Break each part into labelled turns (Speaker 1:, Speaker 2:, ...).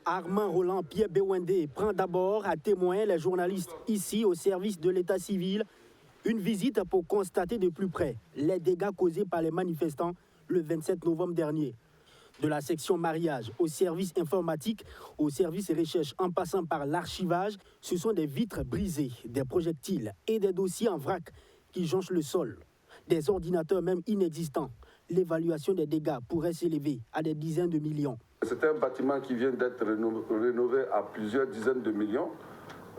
Speaker 1: Armand Roland Pierre Bewende prend d'abord à témoin les journalistes ici au service de l'état civil. Une visite pour constater de plus près les dégâts causés par les manifestants le 27 novembre dernier. De la section mariage au service informatique, au service recherche en passant par l'archivage, ce sont des vitres brisées, des projectiles et des dossiers en vrac qui jonchent le sol. Des ordinateurs même inexistants. L'évaluation des dégâts pourrait s'élever à des dizaines de millions.
Speaker 2: C'est un bâtiment qui vient d'être rénové à plusieurs dizaines de millions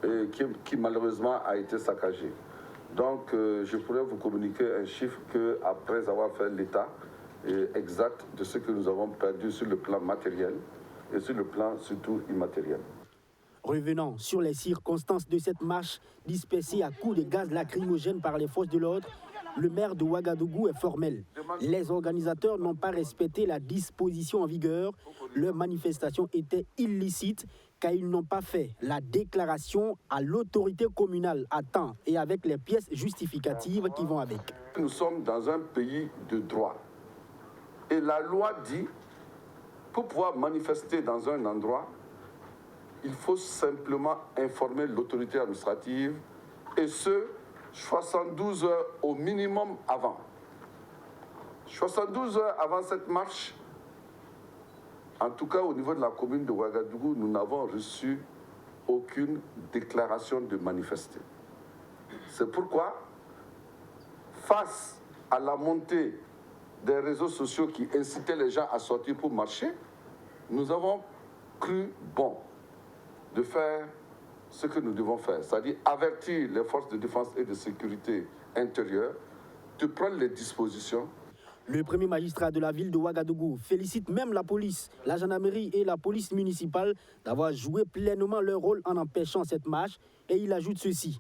Speaker 2: et qui malheureusement a été saccagé. Donc je pourrais vous communiquer un chiffre qu'après avoir fait l'état exact de ce que nous avons perdu sur le plan matériel et sur le plan surtout immatériel.
Speaker 1: Revenant sur les circonstances de cette marche dispersée à coups de gaz lacrymogène par les forces de l'ordre, le maire de Ouagadougou est formel. Les organisateurs n'ont pas respecté la disposition en vigueur. Leur manifestation était illicite car ils n'ont pas fait la déclaration à l'autorité communale à temps et avec les pièces justificatives qui vont avec.
Speaker 2: Nous sommes dans un pays de droit. Et la loi dit, pour pouvoir manifester dans un endroit, il faut simplement informer l'autorité administrative et ce, 72 heures au minimum avant. 72 heures avant cette marche, en tout cas au niveau de la commune de Ouagadougou, nous n'avons reçu aucune déclaration de manifester. C'est pourquoi, face à la montée des réseaux sociaux qui incitaient les gens à sortir pour marcher, nous avons cru bon de faire ce que nous devons faire, c'est-à-dire avertir les forces de défense et de sécurité intérieure de prendre les dispositions.
Speaker 1: Le premier magistrat de la ville de Ouagadougou félicite même la police, la gendarmerie et la police municipale d'avoir joué pleinement leur rôle en empêchant cette marche et il ajoute ceci.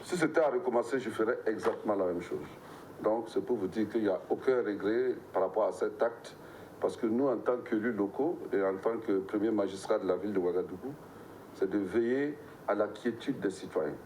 Speaker 2: Si c'était à recommencer, je ferais exactement la même chose. Donc c'est pour vous dire qu'il n'y a aucun regret par rapport à cet acte parce que nous, en tant qu'élus locaux et en tant que premier magistrat de la ville de Ouagadougou, c'est de veiller à la quiétude des citoyens.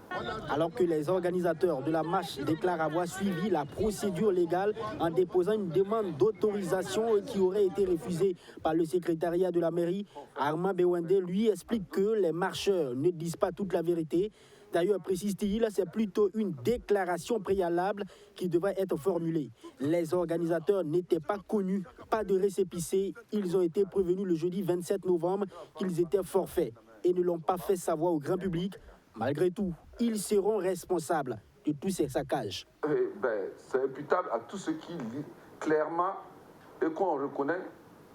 Speaker 1: Alors que les organisateurs de la marche déclarent avoir suivi la procédure légale en déposant une demande d'autorisation qui aurait été refusée par le secrétariat de la mairie, Armand Bewende lui explique que les marcheurs ne disent pas toute la vérité. D'ailleurs, précise-t-il, c'est plutôt une déclaration préalable qui devrait être formulée. Les organisateurs n'étaient pas connus, pas de récépissé. Ils ont été prévenus le jeudi 27 novembre qu'ils étaient forfaits et ne l'ont pas fait savoir au grand public. Malgré tout, ils seront responsables de tous ces saccages.
Speaker 2: C'est imputable à tous ceux qui lisent clairement et qu'on reconnaît,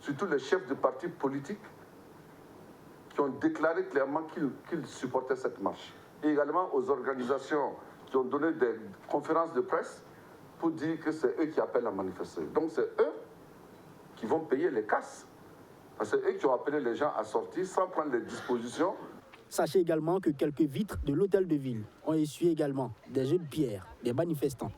Speaker 2: surtout les chefs de partis politiques qui ont déclaré clairement qu'ils supportaient cette marche. Et également aux organisations qui ont donné des conférences de presse pour dire que c'est eux qui appellent à manifester. Donc c'est eux qui vont payer les casses. Parce que c'est eux qui ont appelé les gens à sortir sans prendre les dispositions.
Speaker 1: Sachez également que quelques vitres de l'hôtel de ville ont essuyé également des jets de pierre des manifestants.